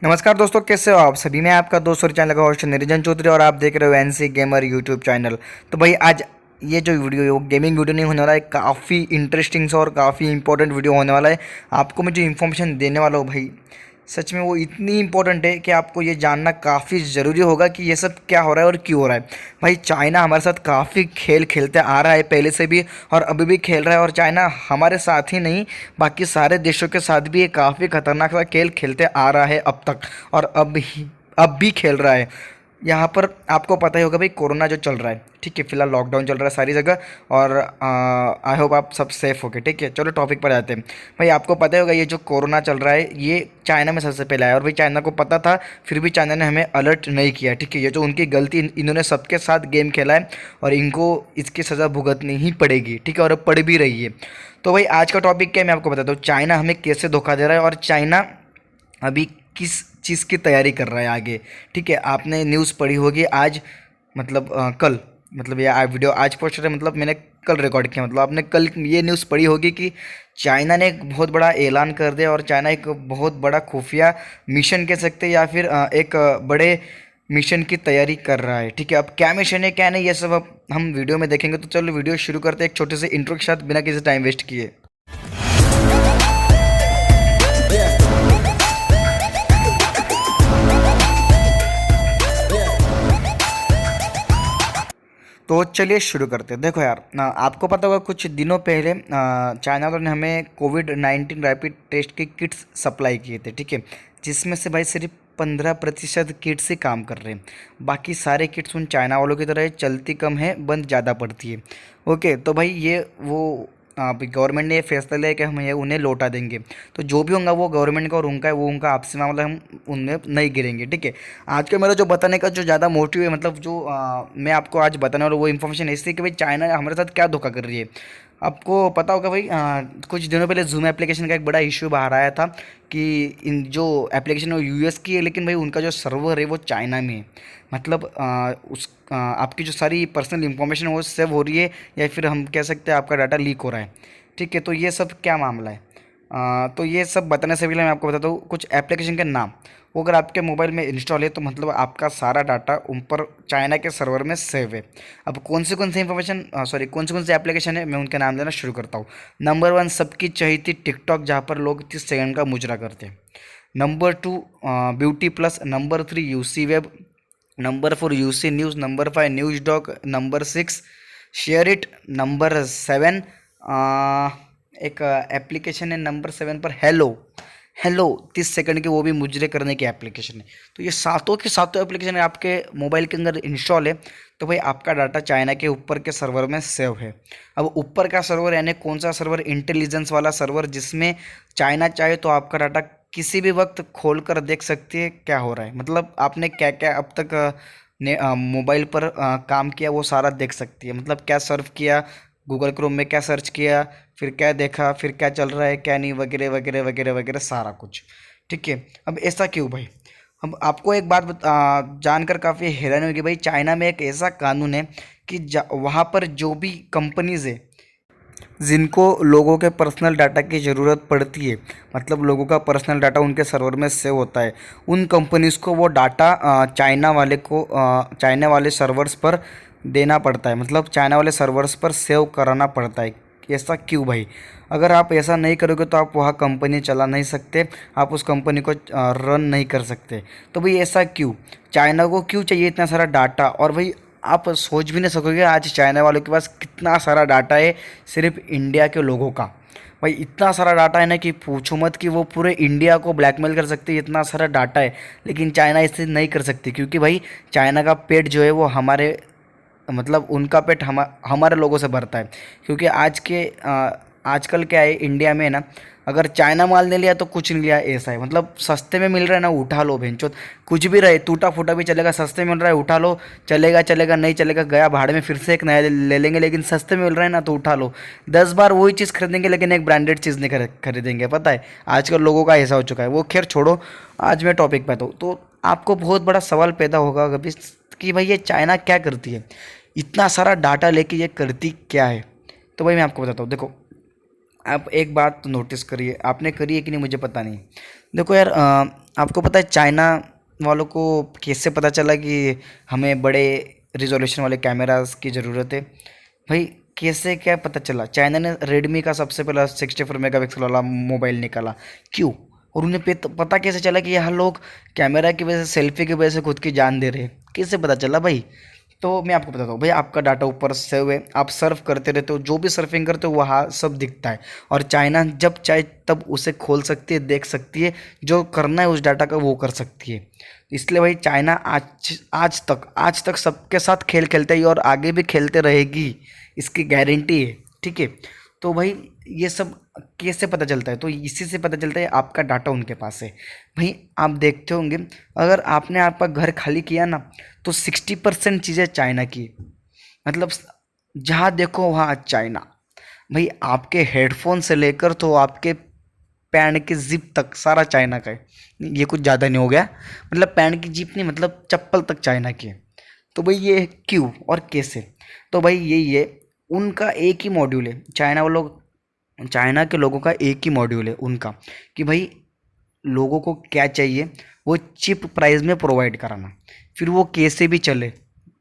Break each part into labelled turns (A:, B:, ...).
A: नमस्कार दोस्तों, कैसे हो आप सभी। मैं आपका दोस्त और चैनल का होस्ट निरंजन चौधरी और आप देख रहे हो एनसी गेमर यूट्यूब चैनल। तो भाई आज ये जो वीडियो है वो गेमिंग वीडियो नहीं होने वाला है, काफ़ी इंटरेस्टिंग सा और काफ़ी इंपॉर्टेंट वीडियो होने वाला है। आपको मैं जो इन्फॉर्मेशन देने वाला हूँ भाई, सच में वो इतनी इंपॉर्टेंट है कि आपको ये जानना काफ़ी ज़रूरी होगा कि ये सब क्या हो रहा है और क्यों हो रहा है। भाई चाइना हमारे साथ काफ़ी खेल खेलते आ रहा है पहले से भी और अभी भी खेल रहा है, और चाइना हमारे साथ ही नहीं बाकी सारे देशों के साथ भी ये काफ़ी खतरनाक सा खेल खेलते आ रहा है अब तक, और अब भी खेल रहा है। यहाँ पर आपको पता ही होगा भाई, कोरोना जो चल रहा है, ठीक है, फिलहाल लॉकडाउन चल रहा है सारी जगह, और आई होप आप सब सेफ हो गए। ठीक है, चलो टॉपिक पर आते हैं। भाई आपको पता ही होगा, ये जो कोरोना चल रहा है ये चाइना में सबसे पहले आया, और भाई चाइना को पता था, फिर भी चाइना ने हमें अलर्ट नहीं किया। ठीक है, ये जो उनकी गलती, इन्होंने सबके साथ गेम खेला है और इनको इसकी सज़ा भुगतनी ही पड़ेगी। ठीक है, और अब पड़ भी रही है। तो भाई आज का टॉपिक क्या है मैं आपको बताता हूँ, चाइना हमें कैसे धोखा दे रहा है और चाइना अभी किस चीज़ की तैयारी कर रहा है आगे। ठीक है, आपने न्यूज़ पढ़ी होगी आज, मतलब कल, मतलब ये वीडियो आज पोस्ट है, मतलब मैंने कल रिकॉर्ड किया, मतलब आपने कल ये न्यूज़ पढ़ी होगी कि चाइना ने एक बहुत बड़ा ऐलान कर दिया, और चाइना एक बहुत बड़ा खुफिया मिशन कह सकते हैं, या फिर एक बड़े मिशन की तैयारी कर रहा है। ठीक है, अब क्या मिशन है क्या नहीं ये सब अब हम वीडियो में देखेंगे। तो चलो वीडियो शुरू करते हैं एक छोटे से इंट्रो के साथ, बिना किसी टाइम वेस्ट किए। तो चलिए शुरू करते हैं। देखो यार आपको पता होगा कुछ दिनों पहले चाइना वालों ने हमें कोविड-19 रैपिड टेस्ट की किट्स सप्लाई किए थे। ठीक है, जिसमें से भाई सिर्फ 15% किट्स ही काम कर रहे हैं। बाकी सारे किट्स उन चाइना वालों की तरह है, चलती कम है, बंद ज़्यादा पड़ती है। ओके, तो भाई ये वो गवर्नमेंट ने ये फैसला लिया कि हम ये उन्हें लौटा देंगे। तो जो भी होगा वो गवर्नमेंट का और उनका है, वो उनका आपसी मामला, हम उनमें नहीं गिरेंगे। ठीक है, आज का मेरा जो बताने का जो ज़्यादा मोटिव है, मतलब जो मैं आपको आज बताने वाला हूँ, वो इन्फॉर्मेशन ऐसी है कि भाई चाइना हमारे साथ क्या धोखा कर रही है। आपको पता होगा भाई, कुछ दिनों पहले जूम एप्लीकेशन का एक बड़ा इशू बाहर आया था कि इन जो एप्लीकेशन है वो यूएस की है, लेकिन भाई उनका जो सर्वर है वो चाइना में है। मतलब आपकी जो सारी पर्सनल इंफॉर्मेशन है वो सेव हो रही है, या फिर हम कह सकते हैं आपका डाटा लीक हो रहा है। ठीक है, तो ये सब क्या मामला है। तो ये सब बताने से पहले मैं आपको बताता हूँ कुछ एप्लीकेशन के नाम। वो अगर आपके मोबाइल में इंस्टॉल है तो मतलब आपका सारा डाटा उन पर चाइना के सर्वर में सेव है। अब कौन सी इंफॉर्मेशन, सॉरी, कौन से एप्लीकेशन है, मैं उनके नाम लेना शुरू करता हूँ। नंबर 1 सबकी चहेती टिकटॉक, जहाँ पर लोग 30 सेकंड का मुजरा करते हैं। Number 2 beauty plus. Number 3 UC web. Number 4 UC news. Number 5 news dog. Number 6 share it. Number 7 एक एप्लीकेशन है नंबर 7 पर, हेलो। हेलो 30 सेकंड की, वो भी मुजरे करने की एप्लीकेशन है। तो ये सातों के सातों एप्लीकेशन आपके मोबाइल के अंदर इंस्टॉल है, तो भाई आपका डाटा चाइना के ऊपर के सर्वर में सेव है। अब ऊपर का सर्वर यानी कौन सा सर्वर, इंटेलिजेंस वाला सर्वर, जिसमें चाइना चाहे तो आपका डाटा किसी भी वक्त खोल कर देख सकती है क्या हो रहा है। मतलब आपने क्या क्या अब तक मोबाइल पर काम किया वो सारा देख सकती है। मतलब क्या सर्व किया, गूगल क्रोम में क्या सर्च किया, फिर क्या देखा, फिर क्या चल रहा है क्या नहीं, वगैरह वगैरह वगैरह वगैरह सारा कुछ। ठीक है, अब ऐसा क्यों भाई। अब आपको एक बात जानकर काफ़ी हैरानी होगी भाई, चाइना में एक ऐसा कानून है कि वहाँ पर जो भी कंपनीज़ है जिनको लोगों के पर्सनल डाटा की ज़रूरत पड़ती है, मतलब लोगों का पर्सनल डाटा उनके सर्वर में सेव होता है, उन कंपनीज़ को वो डाटा चाइना वाले सर्वर्स पर देना पड़ता है, मतलब चाइना वाले सर्वर्स पर सेव कराना पड़ता है। ऐसा क्यों भाई। अगर आप ऐसा नहीं करोगे तो आप वहाँ कंपनी चला नहीं सकते, आप उस कंपनी को रन नहीं कर सकते। तो भाई ऐसा क्यों, चाइना को क्यों चाहिए इतना सारा डाटा। और भाई आप सोच भी नहीं सकोगे आज चाइना वालों के पास कितना सारा डाटा है सिर्फ इंडिया के लोगों का। भाई इतना सारा डाटा है ना कि पूछो मत, कि वो पूरे इंडिया को ब्लैकमेल कर सकती है, इतना सारा डाटा है। लेकिन चाइना इसे नहीं कर सकती, क्योंकि भाई चाइना का पेट जो है वो हमारे, मतलब उनका पेट हमारे लोगों से भरता है। क्योंकि आजकल क्या है इंडिया में ना, अगर चाइना माल नहीं लिया तो कुछ नहीं लिया, ऐसा है। मतलब सस्ते में मिल रहा है ना, उठा लो भेंचोद, कुछ भी रहे, टूटा फूटा भी चलेगा, सस्ते में मिल रहा है उठा लो, चलेगा चलेगा, नहीं चलेगा गया भाड़ में, फिर से एक नया ले लेंगे। लेकिन सस्ते में मिल रहा है ना तो उठा लो, 10 बार वही चीज़ खरीदेंगे लेकिन एक ब्रांडेड चीज़ नहीं खरीदेंगे। पता है आजकल लोगों का ऐसा हो चुका है। वो खैर छोड़ो, आज मैं टॉपिक पे आता हूँ। तो आपको बहुत बड़ा सवाल पैदा होगा कभी कि भाई ये चाइना क्या करती है, इतना सारा डाटा लेके ये करती क्या है। तो भाई मैं आपको बताता हूँ, देखो आप एक बात तो नोटिस करिए, आपने करी है कि नहीं मुझे पता नहीं। देखो यार, आपको पता है चाइना वालों को कैसे पता चला कि हमें बड़े रिजोल्यूशन वाले कैमरास की ज़रूरत है? भाई कैसे क्या पता चला? चाइना ने रेडमी का सबसे पहला 64 मेगापिक्सल वाला मोबाइल निकाला। क्यों? और उन्हें पता कैसे चला कि यह लोग कैमरा की वजह से, सेल्फी की वजह से खुद की जान दे रहे हैं? कैसे पता चला भाई? तो मैं आपको बताता हूँ भाई, आपका डाटा ऊपर सेव है, आप सर्फ करते रहते हो, जो भी सर्फिंग करते हो वहाँ सब दिखता है। और चाइना जब चाहे तब उसे खोल सकती है, देख सकती है, जो करना है उस डाटा का वो कर सकती है। इसलिए भाई चाइना आज तक सबके साथ खेल खेलते ही और आगे भी खेलते रहेगी, इसकी गारंटी है। ठीक है। तो भाई ये सब कैसे पता चलता है? तो इसी से पता चलता है आपका डाटा उनके पास है। भाई आप देखते होंगे, अगर आपने आपका घर खाली किया ना, तो 60% चीज़ें चाइना की, मतलब जहाँ देखो वहाँ चाइना। भाई आपके हेडफोन से लेकर तो आपके पैंट की जिप तक सारा चाइना का है। ये कुछ ज़्यादा नहीं हो गया? मतलब पैंट की जिप नहीं, मतलब चप्पल तक चाइना की है। तो भाई ये क्यों और कैसे? तो भाई यही है, उनका एक ही मॉड्यूल है, चाइना के लोगों का एक ही मॉड्यूल है उनका, कि भाई लोगों को क्या चाहिए, वो चिप प्राइस में प्रोवाइड कराना। फिर वो कैसे भी चले,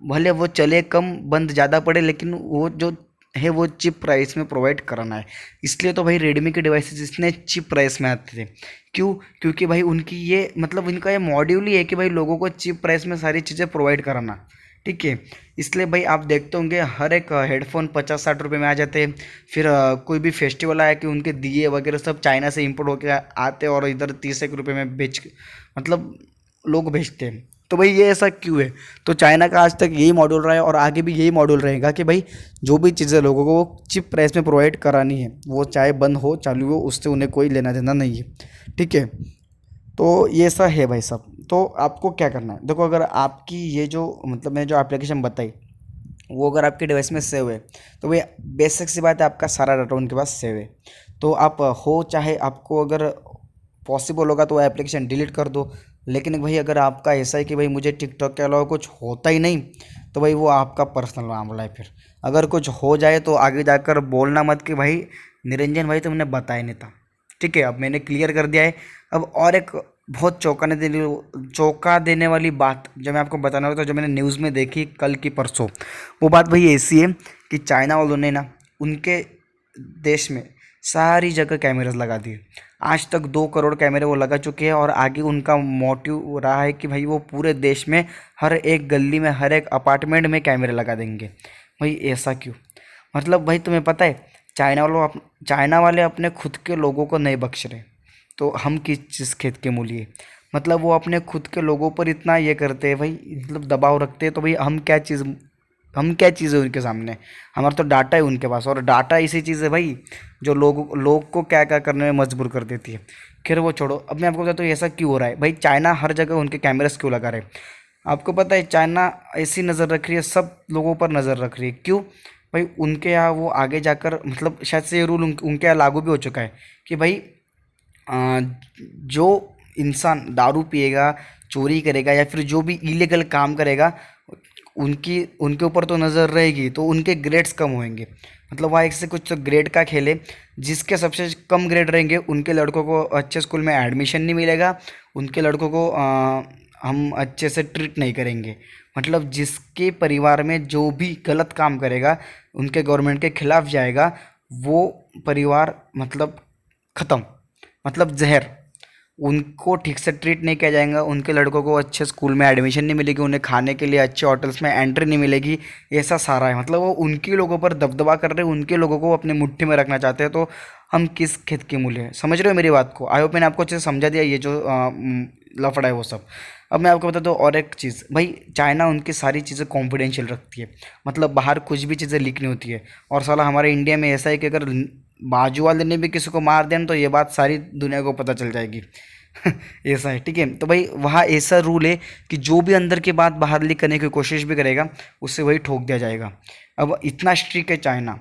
A: भले वो चले कम, बंद ज़्यादा पड़े, लेकिन वो जो है वो चिप प्राइस में प्रोवाइड कराना है। इसलिए तो भाई रेडमी के डिवाइसेस इतने चिप प्राइस में आते थे। क्यों? क्योंकि भाई उनकी ये, मतलब इनका ये मॉड्यूल ही है कि भाई लोगों को चिप प्राइस में सारी चीज़ें प्रोवाइड कराना। ठीक है। इसलिए भाई आप देखते होंगे हर एक हेडफोन 50-60 रुपये में आ जाते हैं। फिर कोई भी फेस्टिवल आया कि उनके दिए वगैरह सब चाइना से इंपोर्ट होके आते हैं और इधर 30 रुपये में मतलब लोग बेचते हैं। तो भाई ये ऐसा क्यों है? तो चाइना का आज तक यही मॉड्यूल रहा है और आगे भी यही मॉड्यूल रहेगा कि भाई जो भी चीज़ें लोगों को वो चिप प्राइस में प्रोवाइड करानी है, वो चाहे बंद हो चालू हो, उससे उन्हें कोई लेना देना नहीं है। ठीक है। तो ये ऐसा है भाई साहब। तो आपको क्या करना है, देखो, अगर आपकी ये जो, मतलब मैंने जो एप्लीकेशन बताई, वो अगर आपके डिवाइस में सेव है, तो भाई बेसिक सी बात है, आपका सारा डाटा उनके पास सेव है। तो आप हो चाहे आपको अगर पॉसिबल होगा तो वो एप्लीकेशन डिलीट कर दो। लेकिन भाई अगर आपका ऐसा है कि भाई मुझे टिकटॉक के अलावा कुछ होता ही नहीं, तो भाई वो आपका पर्सनल मामला है। फिर अगर कुछ हो जाए तो आगे जाकर बोलना मत कि भाई निरंजन भाई तुमने बताया नहीं था। ठीक है, अब मैंने क्लियर कर दिया है। अब और एक बहुत चौंका देने वाली बात जो मैं आपको बताना होता, जो मैंने न्यूज़ में देखी कल की परसों, वो बात भाई ऐसी है कि चाइना वालों ने ना उनके देश में सारी जगह कैमरास लगा दिए। आज तक 2 करोड़ कैमरे वो लगा चुके हैं और आगे उनका मोटिव रहा है कि भाई वो पूरे देश में हर एक गली में, हर एक अपार्टमेंट में कैमरे लगा देंगे। भाई ऐसा क्यों? मतलब भाई तुम्हें पता है चाइना वाले अपने खुद के लोगों को नहीं बख्श रहे, तो हम किस चीज़ खेत के मूल्य? मतलब वो अपने खुद के लोगों पर इतना ये करते हैं भाई, मतलब दबाव रखते हैं। तो भाई हम क्या चीज़ है उनके सामने? हमारा तो डाटा है उनके पास, और डाटा ऐसी चीज़ है भाई जो लोग को क्या क्या करने में मजबूर कर देती है। खैर वो छोड़ो, अब मैं आपको बताता हूँ ऐसा क्यों हो रहा है। भाई चाइना हर जगह उनके कैमरास क्यों लगा रहे हैं? आपको पता है चाइना ऐसी नज़र रख रही है, सब लोगों पर नज़र रख रही है। क्यों? भाई उनके यहाँ वो आगे जाकर, मतलब शायद से ये रूल उनके यहाँ लागू भी हो चुका है कि भाई जो इंसान दारू पिएगा, चोरी करेगा या फिर जो भी इलीगल काम करेगा, उनकी उनके ऊपर तो नज़र रहेगी, तो उनके ग्रेड्स कम होंगे। मतलब वहाँ एक से कुछ तो ग्रेड का खेल है, जिसके सबसे कम ग्रेड रहेंगे उनके लड़कों को अच्छे स्कूल में एडमिशन नहीं मिलेगा, उनके लड़कों को हम अच्छे से ट्रीट नहीं करेंगे। मतलब जिसके परिवार में जो भी गलत काम करेगा, उनके गवर्नमेंट के खिलाफ जाएगा, वो परिवार मतलब ख़त्म, मतलब जहर। उनको ठीक से ट्रीट नहीं किया जाएगा, उनके लड़कों को अच्छे स्कूल में एडमिशन नहीं मिलेगी, उन्हें खाने के लिए अच्छे होटल्स में एंट्री नहीं मिलेगी। ऐसा सारा है, मतलब वो उनके लोगों पर दबदबा कर रहे हैं, उनके लोगों को अपने मुट्ठी में रखना चाहते हैं। तो हम किस खेत के मूल्य हैं? समझ रहे हो मेरी बात को? आई होप मैंने आपको अच्छे से समझा दिया, ये जो लफड़ा है वो सब। अब मैं आपको बता दूँ और एक चीज़, भाई चाइना उनकी सारी चीज़ें कॉन्फिडेंशियल रखती है, मतलब बाहर कुछ भी चीज़ें लीक नहीं होती है। और साला हमारे इंडिया में ऐसा है कि अगर बाजू वाले ने भी किसी को मार दिया ना, तो ये बात सारी दुनिया को पता चल जाएगी। ऐसा है। ठीक है। तो भाई वहाँ ऐसा रूल है कि जो भी अंदर की बात बाहर लीक करने की कोशिश भी करेगा, उससे वही ठोक दिया जाएगा। अब इतना स्ट्रिक्ट है चाइना।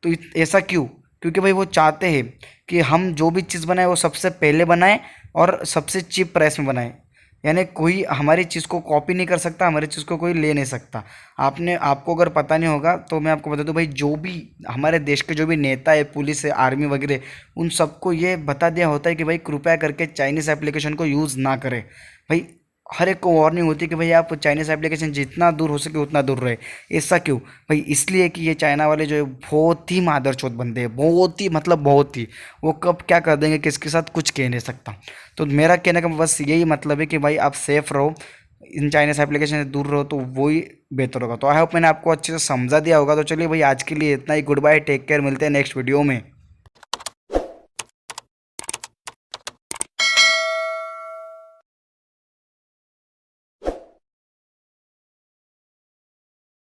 A: तो ऐसा क्यों? क्योंकि भाई वो चाहते हैं कि हम जो भी चीज़ बनाए वो सबसे पहले बनाए और सबसे चीप प्राइस में बनाए। यानी कोई हमारी चीज़ को कॉपी नहीं कर सकता, हमारी चीज़ को कोई ले नहीं सकता। आपको अगर पता नहीं होगा तो मैं आपको बता दूं भाई, जो भी हमारे देश के जो भी नेता है, पुलिस है, आर्मी वगैरह, उन सबको ये बता दिया होता है कि भाई कृपया करके चाइनीज़ एप्लीकेशन को यूज़ ना करें। भाई हर एक को वार्निंग होती है कि भाई आप चाइनीज़ एप्लीकेशन जितना दूर हो सके उतना दूर रहे। ऐसा क्यों भाई? इसलिए कि ये चाइना वाले जो है बहुत ही मादरचोद बंदे हैं, बहुत ही मतलब बहुत ही, वो कब क्या कर देंगे किसके साथ कुछ कह नहीं सकता। तो मेरा कहने का बस यही मतलब है कि भाई आप सेफ रहो, इन चाइनीज़ एप्लीकेशन से दूर रहो, तो वही बेहतर होगा। तो आई होप मैंने आपको अच्छे से समझा दिया होगा। तो चलिए भाई आज के लिए इतना ही। गुड बाय, टेक केयर, मिलते हैं नेक्स्ट वीडियो में।